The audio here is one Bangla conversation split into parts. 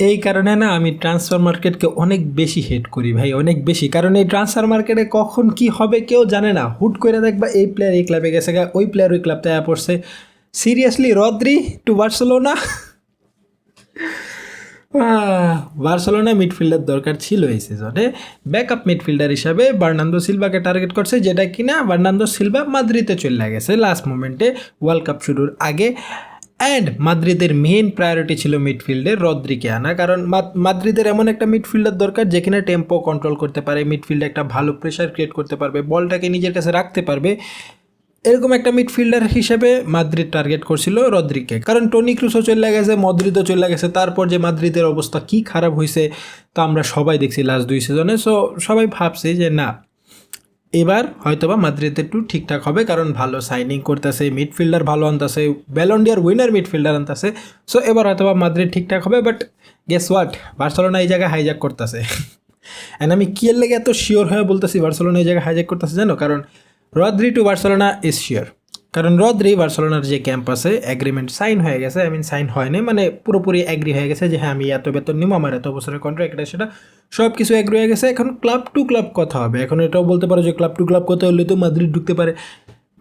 এই কারণে না আমি ট্রান্সফার মার্কেটকে অনেক বেশি হেট করি ভাই, অনেক বেশি। কারণ এই ট্রান্সফার মার্কেটে কখন কি হবে কেউ জানে না। হুট করে দেখবা এই প্লেয়ার এই ক্লাবে গেছে গা, ওই প্লেয়ার ওই ক্লাবতে আয়া পড়ছে। Seriously Rodri to Barcelona? Barcelona midfielder দরকার ছিল এই সিজনে। ব্যাকআপ মিডফিল্ডার হিসাবে বার্নান্দো সিলভাকে টার্গেট করছে, যেটা কিনা বার্নান্দো সিলভা মাদ্রিদে চলে গেছে লাস্ট মোমেন্টে ওয়ার্ল্ড কাপ শুরুর আগে। অ্যান্ড মাদ্রিদের মেইন প্রায়োরিটি ছিল মিডফিল্ডে রদ্রিকে আনা, কারণ মাদ্রিদের এমন একটা মিডফিল্ডার দরকার যে কিনা টেম্পো কন্ট্রোল করতে পারে, মিডফিল্ডে একটা ভালো প্রেশার ক্রিয়েট করতে পারবে, বলটাকে নিজের কাছে রাখতে পারবে। এরকম একটা মিডফিল্ডার হিসেবে মাদ্রিদ টার্গেট করছিল রদ্রিকে, কারণ টনি ক্রুসও চলে গেছে, মদ্রিদও চলে গেছে। তারপর যে মাদ্রিদের অবস্থা কি খারাপ হয়েছে তা আমরা সবাই দেখছি লাস্ট 2 সিজনে। সো সবাই ভাবছে যে না, এবার হয়তোবা মাদ্রিদ একটু ঠিকঠাক হবে, কারণ ভালো সাইনিং করতেছে, মিডফিল্ডার ভালো আনতেছে, ব্যালন ডি'অর উইনার মিডফিল্ডার আনতেছে। সো এবার হয়তোবা মাদ্রিদ ঠিকঠাক হবে। বাট গেস হোয়াট, বার্সেলোনা এই জায়গায় হাইজ্যাক করতেছে। অ্যান্ড আমি কি এর লেগে এত শিওর হয়ে বলতেছি বার্সেলোনা এই জায়গায় হাইজ্যাক করতেছে জানো? কারণ Rodri to Barcelona is sure. কারণ রদ্রি বার্সেলোনার যে ক্যাম্প আছে এগ্রিমেন্ট সাইন হয়ে গেছে, আই মিন সাইন হয়নি মানে পুরোপুরি অ্যাগ্রি হয়ে গেছে যে হ্যাঁ আমি এত বেতন নিব, আমার এত বছরের কন্ট্রাক্ট, এটা সেটা সব কিছু অ্যাগ্রি হয়ে গেছে। এখন ক্লাব টু ক্লাব কথা হবে। এখন এটাও বলতে পারো যে ক্লাব টু ক্লাব কথা হলে তো মাদ্রিদ ঢুকতে পারে।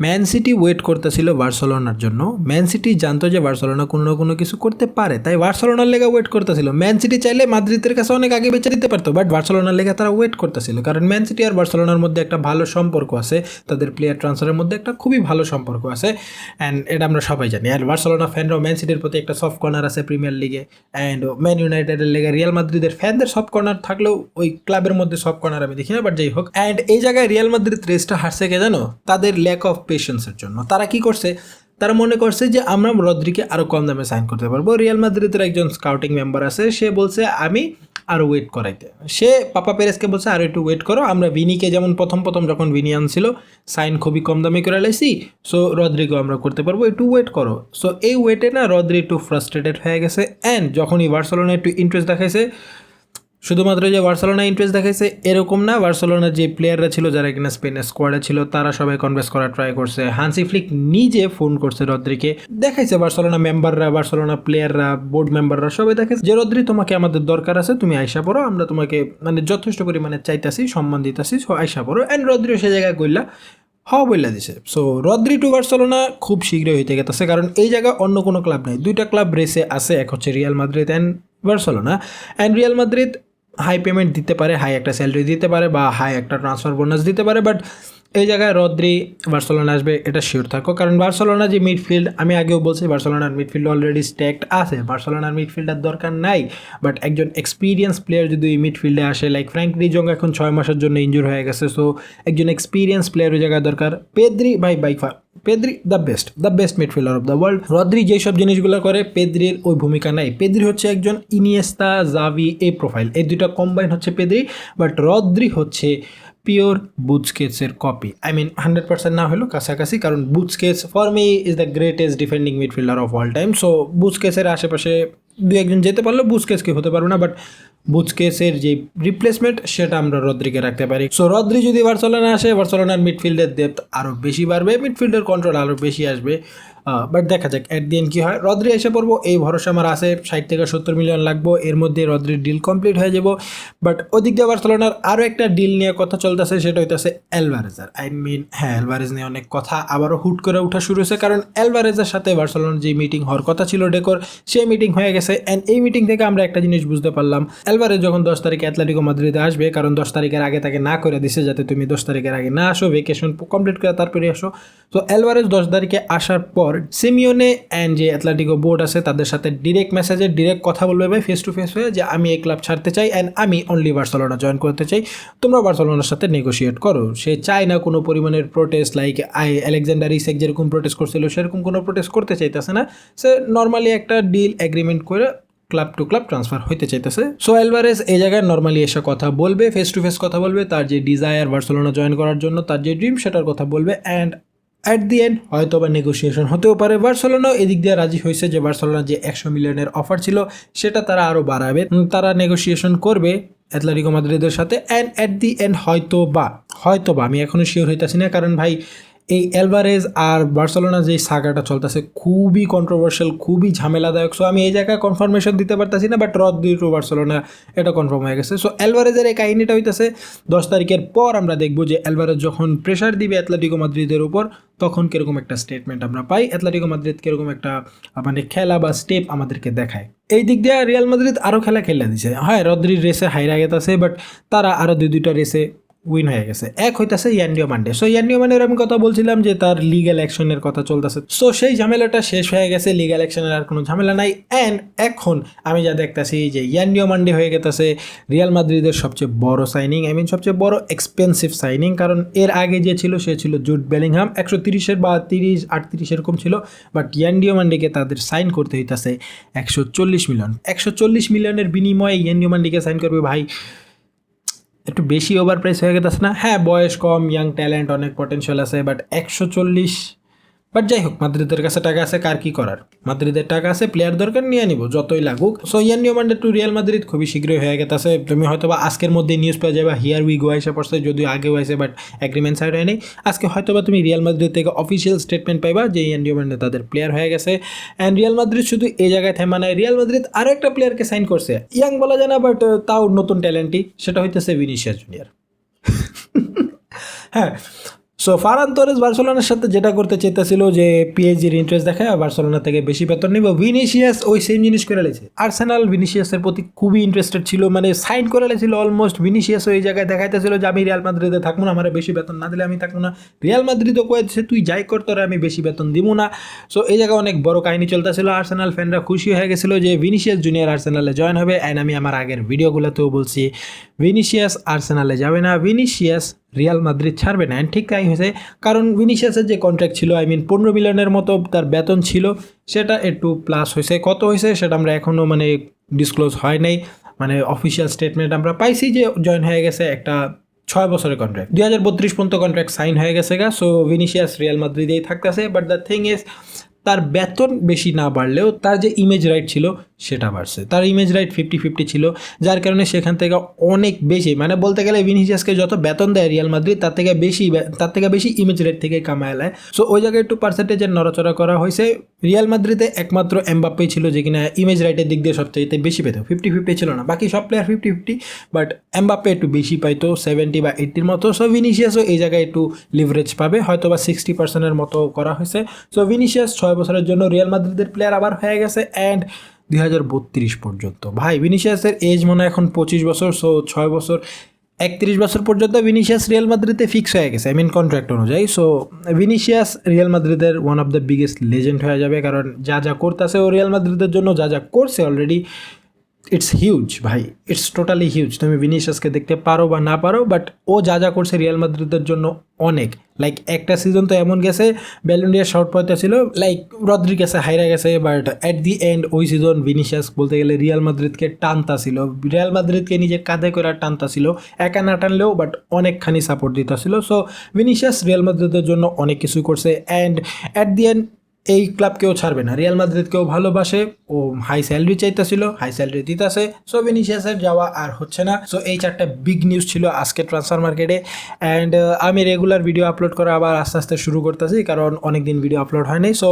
ম্যান সিটি ওয়েট করতেছিল বার্সেলোনার জন্য। ম্যান সিটি জানতো যে বার্সেলোনা কোনো না কোনো কিছু করতে পারে, তাই বার্সেলোনার লেগে ওয়েট করতেছিল। ম্যান সিটি চাইলে মাদ্রিদের কাছে অনেক আগে বেচে দিতে পারতো, বাট বার্সেলোনার লেগে তারা ওয়েট করতেছিল। কারণ ম্যান সিটি আর বার্সেলোনার মধ্যে একটা ভালো সম্পর্ক আছে, তাদের প্লেয়ার ট্রান্সফারের মধ্যে একটা খুবই ভালো সম্পর্ক আছে। অ্যান্ড এটা আমরা সবাই জানি। আর বার্সেলোনা ফ্যানরাও ম্যান সিটির প্রতি একটা সফট কর্নার আছে প্রিমিয়ার লিগে। অ্যান্ড ম্যান ইউনাইটেডের লেগে রিয়াল মাদ্রিদের ফ্যানদের সফট কর্নার থাকলেও ওই ক্লাবের মধ্যে সফট কর্নার আমি দেখি না, বাট যাই হোক। অ্যান্ড এই জায়গায় রিয়াল মাদ্রিদ রেসটা হারছে কে জানো? তাদের ল্যাক অফ পেশেন্সের জন্য। তারা কি করছে? তারা মনে করছে যে আমরা রদ্রিকে আরও কম দামে সাইন করতে পারবো। রিয়াল মাদ্রিদের একজন স্কাউটিং মেম্বার আছে, সে বলছে আমি আরও ওয়েট করাইতে। সে পাপা পেরেসকে বলছে আরও একটু ওয়েট করো, আমরা ভিনিকে যেমন প্রথম যখন ভিনি আনছিল সাইন খুবই কম দামে করে লাইছি, সো রদ্রিকেও আমরা করতে পারবো, একটু ওয়েট করো। সো এই ওয়েটে না রদ্রি একটু ফ্রাস্ট্রেটেড হয়ে গেছে। অ্যান্ড যখনই বার্সেলোনা একটু ইন্টারেস্ট দেখাইছে, শুধুমাত্র যে বার্সেলোনা ইন্টারেস্ট দেখাইছে এরকম না, বার্সেলোনার যে প্লেয়াররা ছিল যারা কিনা স্পেনের স্কোয়াডে ছিল তারা সবাই কনভিন্স করার ট্রাই করছে। হান্সি ফ্লিক নিজে ফোন করছে রদ্রিকে, দেখাইছে বার্সেলোনা মেম্বাররা, বার্সেলোনা প্লেয়াররা, বোর্ড মেম্বাররা সবাই দেখাইছে যে রদ্রি তোমাকে আমাদের দরকার আছে, তুমি আইসা পড়ো, আমরা তোমাকে মানে যথেষ্ট পরিমাণে চাইতাছি, সম্মান দিতাছি, সো আইসা পড়ো। অ্যান্ড রদ্রিও সে জায়গায় কইলা হওয়া বললা দিছে। সো রদ্রি টু বার্সেলোনা খুব শীঘ্রই হইতে গেছে, কারণ এই জায়গায় অন্য কোনো ক্লাব নেই। দুইটা ক্লাব রেসে আছে, এক হচ্ছে Real Madrid and Barcelona. And Real Madrid high payment দিতে পারে, হাই একটা স্যালারি দিতে পারে, বা হাই একটা ট্রান্সফার বোনাস দিতে পারে, বাট এই জায়গায় রদ্রি বার্সেলোনা আসবে এটা শিওর থাকো। কারণ বার্সেলোনা যে মিডফিল্ড, আমি আগেও বলছি বার্সেলোনার মিডফিল্ড অলরেডি স্ট্যাকড আছে, বার্সেলোনার মিডফিল্ডার দরকার নাই। বাট একজন এক্সপিরিয়েন্স প্লেয়ার যদি এই মিডফিল্ডে আসে, লাইক ফ্র্যাঙ্ক ডি জং এখন 6 মাসের জন্য ইনজুর হয়ে গেছে, সো একজন এক্সপিরিয়েন্স প্লেয়ার ওই জায়গায় দরকার। পেদ্রি ভাই by far, Pedri the best midfielder of the world. Rodri যেসব জিনিসগুলো করে পেদ্রির ওই ভূমিকা নাই। পেদ্রি হচ্ছে একজন ইনিয়েস্তা জাভি এই প্রোফাইল, এই দুইটা কম্বাইন হচ্ছে পেদ্রি। বাট রদ্রি হচ্ছে পিওর বুস্কেটসের কপি। আই মিন 100% না হলেও কাছাকাছি, কারণ Busquets for me is the greatest defending midfielder of all time. So বুস্কেটসের আশেপাশে দু একজন যেতে পারলেও বুস্কেটসকে হতে পারবে না, বাট বুস্কেটসের যে রিপ্লেসমেন্ট সেটা আমরা রদ্রিকে রাখতে পারি। সো রদ্রি যদি বার্সেলোনা আসে, বার্সেলোনার মিডফিল্ডের ডেপথ আরও বেশি বাড়বে, মিডফিল্ডের কন্ট্রোল আরও বেশি আসবে। বাট দেখা যাক অ্যাট দি এন্ড কী হয়। রদ্রি এসে পড়বো এই ভরসা আমার আছে, 60 থেকে 70 মিলিয়ন লাগবো, এর মধ্যে রদ্রির ডিল কমপ্লিট হয়ে যাব। বাট ওদিক দিয়ে বার্সেলোনার আরও একটা ডিল নিয়ে কথা চলতেছে, সেটা হইতেছে অ্যালভারেজের। আই মিন হ্যাঁ, অ্যালভারেজ নিয়ে অনেক কথা আবারও হুট করে ওঠা শুরু হয়েছে, কারণ অ্যালভারেজের সাথে বার্সেলোনার যে মিটিং হওয়ার কথা ছিল ডেকোর, সেই মিটিং হয়ে গেছে। অ্যান্ড এই মিটিং থেকে আমরা একটা জিনিস বুঝতে পারলাম, অ্যালভারেজ যখন 10 তারিখে অ্যাটলেটিকো মাদ্রিদে আসবে, কারণ 10 তারিখের আগে তাকে না করে দিছে যাতে তুমি 10 তারিখের আগে না আসো, ভেকেশন কমপ্লিট করে তারপরে আসো। তো অ্যালভারেজ 10 তারিখে আসার পর সিমিওনে অ্যান্ড যে অ্যাটলেটিকো বোর্ড আছে তাদের সাথে ডিরেক্ট মেসেজে ডিরেক্ট কথা বলবে ভাই, ফেস টু ফেস হয়ে, যে আমি এই ক্লাব ছাড়তে চাই অ্যান্ড আমি অনলি বার্সেলোনা জয়েন করতে চাই, তোমরা বার্সেলোনার সাথে নেগোশিয়েট করো। সে চায় না কোনো পরিমাণের প্রোটেস্ট, লাইক আলেকজান্ডার ইসাক যেরকম প্রোটেস্ট করছিল সেরকম কোনো প্রোটেস্ট করতে চাইতেছে না। সে নর্মালি একটা ডিল এগ্রিমেন্ট করে ক্লাব টু ক্লাব ট্রান্সফার হইতে চাইতেছে। সো অ্যালভারেজ এই জায়গায় নর্মালি এসে কথা বলবে, ফেস টু ফেস কথা বলবে, তার যে ডিজায়ার বার্সেলোনা জয়েন করার জন্য, তার যে ড্রিম সেটার কথা বলবে। অ্যান্ড অ্যাট দি এন্ড হয়তো বা নেগোসিয়েশন হতেও পারে। বার্সেলোনাও এদিক দিয়ে রাজি হয়েছে যে বার্সেলোনার যে 100 মিলিয়নের অফার ছিল সেটা তারা আরও বাড়াবে, তারা নেগোসিয়েশন করবে অ্যাটলেটিকো মাদ্রিদের সাথে। অ্যান্ড অ্যাট দি এন্ড হয়তো বা আমি এখনও শিওর হইতেছি না, কারণ ভাই এই অ্যালভারেজ আর বার্সেলোনা যে সাগাটা চলতেছে খুবই কন্ট্রোভার্সিয়াল, খুবই ঝামেলাদায়ক। সো আমি এই জায়গায় কনফার্মেশন দিতে পারতেছি না, বাট রদ্রি টু বার্সেলোনা এটা কনফার্ম হয়ে গেছে। সো অ্যালভারেজের এই কাহিনিটা হইতেছে 10 তারিখের পর আমরা দেখবো যে অ্যালভারেজ যখন প্রেশার দিবে অ্যাটলেটিকো মাদ্রিদের উপর, তখন কীরকম একটা স্টেটমেন্ট আমরা পাই, অ্যাটলেটিকো মাদ্রিদ কীরকম একটা মানে খেলা বা স্টেপ আমাদেরকে দেখায়। এই দিক দিয়ে রিয়াল মাদ্রিদ আরও খেলা খেলে দিছে। হ্যাঁ, রদ্রির রেসে হাইরা গেছে, বাট তারা আরও দুইটা রেসে উইন হয়ে গেছে। এক হইতাছে ইয়ান্ডিও মান্ডে। সো ইয়ান্ডিও মান্ডের আমি কথা বলছিলাম যে তার লিগ্যাল অ্যাকশনের কথা চলতেছে। সো সেই ঝামেলাটা শেষ হয়ে গেছে, লিগ্যাল অ্যাকশনের আর কোনো ঝামেলা নাই। অ্যান্ড এখন আমি যা দেখতেছি যে ইয়ান্ডিও মান্ডে হয়ে গেছে রিয়াল মাদ্রিদের সবচেয়ে বড় সাইনিং, সবচেয়ে বড় এক্সপেন্সিভ সাইনিং। কারণ এর আগে যে ছিল সে ছিল জুড বেলিংহাম, 130 বা 30-38 এরকম ছিল। বাট ইয়ান্ডিও মান্ডেকে তাদের সাইন করতে হইতেছে 140 মিলিয়ন। 140 মিলিয়নের বিনিময়ে ইয়ান্ডিও মান্ডেকে সাইন করবে, ভাই একটু বেশি ওভার প্রাইস হয়ে গেছে না? হ্যাঁ, বয়স কম, ইয়াং ট্যালেন্ট, অনেক পটেনশিয়াল আছে, বাট 140। বাট যাই হোক, মাদ্রিদের কাছে টাকা আছে, কার কি করার, মাদ্রিদের টাকা আছে, প্লেয়ার দরকার নিয়ে নিব যতই লাগুক। So Yan Diomande to Real Madrid খুবই শীঘ্রই হয়ে গেছে। তুমি হয়তো বা আজকের মধ্যে নিউজ পেয়ে যাবে হিয়ার উই গো এসে পড়ছে, যদিও আগেও আছে, বাট এগ্রিমেন্ট সাইড হয়নি। আজকে হয়তো বা তুমি রিয়াল মাদ্রিদ থেকে অফিসিয়াল স্টেটমেন্ট পাইবা যে ইয়ান্ডিও মান্ডে তাদের প্লেয়ার হয়ে গেছে। অ্যান্ড রিয়াল মাদ্রিদ শুধু এই জায়গায় থেমা নাই, রিয়াল মাদ্রিদ আরও একটা প্লেয়ারকে সাইন করছে, ইয়াং বলা যায় না, বাট তাও নতুন ট্যালেন্টই, সেটা হইতেছে ভিনিসিয়াস জুনিয়র। হ্যাঁ, সো ফারহান তোরেস বার্সেলোনার সাথে যেটা করতে চেয়েছিল যে পিএসজির ইন্টারেস্ট দেখায় বার্সেলোনা থেকে বেশি বেতন নিব, ভিনিসিয়াস ওই সেম জিনিস করে লেছে। আর্সেনাল ভিনিসিয়াসের প্রতি খুবই ইন্টারেস্টেড ছিল, মানে সাইন করে লেছিল অলমোস্ট। ভিনিসিয়াস ওই জায়গায় দেখাইতেছিল যে আমি রিয়াল মাদ্রিদে থাকবো না, আমার বেশি বেতন না দিলে আমি থাকবো না। রিয়াল মাদ্রিদও কয়েছে তুই যাই কর, তোরা আমি বেশি বেতন দিব না। সো এই জায়গায় অনেক বড় কাহিনী চলতেছিল। আর্সেনাল ফ্যানরা খুশি হয়ে গেছিলো যে ভিনিসিয়াস জুনিয়র আর্সেনালে জয়েন হবে। অ্যান্ড আমি আমার আগের ভিডিওগুলোতেও বলছি ভিনিসিয়াস আর্সেনালে যাবে না, ভিনিসিয়াস রিয়াল মাদ্রিদ ছাড়বে না। অ্যান্ড ঠিক তাই হয়েছে, কারণ ভিনিসিয়াসের যে কন্ট্রাক্ট ছিল 15 মিলিয়নের মতো তার বেতন ছিল, সেটা একটু প্লাস হয়েছে। কত হয়েছে সেটা আমরা এখনও মানে ডিসক্লোজ হয় নাই, মানে অফিসিয়াল স্টেটমেন্ট আমরা পাইছি যে জয়েন হয়ে গেছে একটা 6 বছরের কন্ট্রাক্ট, 2032 পর্যন্ত কন্ট্রাক্ট সাইন হয়ে গেছে গা। সো ভিনিসিয়াস রিয়াল মাদ্রিদেই থাকতেছে। বাট দ্য থিং ইজ, তার বেতন বেশি না বাড়লেও তার যে ইমেজ রাইট ছিল সেটা বাড়ছে। তার ইমেজ রাইট 50-50 ছিল, যার কারণে সেখান থেকে অনেক বেশি, মানে বলতে গেলে ভিনিসিয়াসকে যত বেতন দেয় রিয়াল মাদ্রিদ তার থেকে বেশি ইমেজ রাইট থেকে কামায় নেয়। সো ওই জায়গায় একটু পার্সেন্টেজের নড়াচড়া করা হয়েছে। রিয়াল মাদ্রিদে একমাত্র এমবাপ্পে ছিল যে কিনা ইমেজ রাইটের দিক দিয়ে সবচেয়ে বেশি পেত, 50-50 ছিল না, বাকি সব প্লেয়ার 50-50, বাট এমবাপ্পে একটু বেশি পাইতো, 70 বা 80 মতো। সো ভিনিসিয়াসও এই জায়গায় একটু লিভারেজ পাবে, হয়তো বা 60% মতো করা হয়েছে। সো ভিনিসিয়াস 6 বছরের জন্য রিয়াল মাদ্রিদের প্লেয়ার আবার হয়ে গেছে। অ্যান্ড 2032 পর্যন্ত, ভাই ভিনিসিয়াসের এজ মনে হয় এখন 25 বছর। সো 6 বছর 31 বছর পর্যন্ত ভিনিসিয়াস রিয়াল মাদ্রিদে ফিক্স হয়ে গেছে, কন্ট্রাক্ট অনুযায়ী। সো ভিনিসিয়াস রিয়াল মাদ্রিদের one of the biggest legend হয়ে যাবে, কারণ যা যা করতেছে ও রিয়াল মাদ্রিদের জন্য, যা যা করছে অলরেডি, ইটস হিউজ ভাই, ইটস টোটালি হিউজ। তুমি ভিনিসিয়াসকে দেখতে পারো বা না পারো, বাট ও যা যা করছে রিয়াল মাদ্রিদের জন্য অনেক। লাইক একটা সিজন তো এমন গেছে ব্যালন ডি'র শর্ট পয়েন্ট ছিল, লাইক রদ্রি গেছে, হাইরা গেছে, বাট অ্যাট দি এন্ড ওই সিজন ভিনিসিয়াস বলতে গেলে রিয়াল মাদ্রিদকে টানতা ছিল, রিয়াল মাদ্রিদকে নিজের কাঁধে করে টানতা ছিল, একা না টানলেও বাট অনেকখানি সাপোর্ট দিতে ছিল। সো ভিনিসিয়াস রিয়াল মাদ্রিদের জন্য অনেক কিছুই করছে। অ্যান্ড অ্যাট দি এন্ড এই ক্লাবকেও ছাড়বে না, রিয়াল মাদ্রিদকেও ভালোবাসে, ও হাই স্যালারি চাইতেছিল, হাই স্যালারি দিতেছে। সো ভিনিসিয়াসের যাওয়া আর হচ্ছে না। সো এই 4টা বিগ নিউজ ছিল আজকে ট্রান্সফার মার্কেটে। অ্যান্ড আমি রেগুলার ভিডিও আপলোড করা আবার আস্তে আস্তে শুরু করতেছি, কারণ অনেক দিন ভিডিও আপলোড হয়নি। সো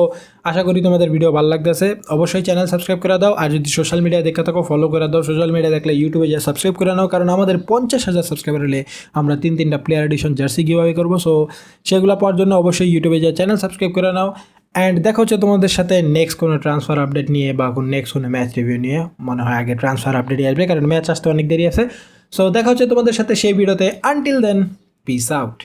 আশা করি তোমাদের ভিডিও ভালো লাগতেছে। অবশ্যই চ্যানেল সাবস্ক্রাইব করে দাও, আর যদি সোশ্যাল মিডিয়ায় দেখে থাকো ফলো করে দাও, সোশ্যাল মিডিয়া দেখলে ইউটিউবে যা সাবস্ক্রাইব করে নাও, কারণ আমাদের 50,000 সাবস্ক্রাইবার হলে আমরা 3টা প্লেয়ার এডিশন জার্সি গিভঅ্যাওয়ে করবো। সো সেগুলো পাওয়ার জন্য অবশ্যই ইউটিউবে যা চ্যানেল সাবস্ক্রাইব করে নাও। অ্যান্ড দেখা হচ্ছে তোমাদের সাথে নেক্সট কোনো ট্রান্সফার আপডেট নিয়ে বা নেক্সট কোনো ম্যাচ রিভিউ নিয়ে। মনে হয় আগে ট্রান্সফার আপডেটই আসবে, কারণ ম্যাচ আসতে অনেক দেরি আছে। সো দেখা হচ্ছে তোমাদের সাথে সেই ভিডিওতে। Until then, peace out.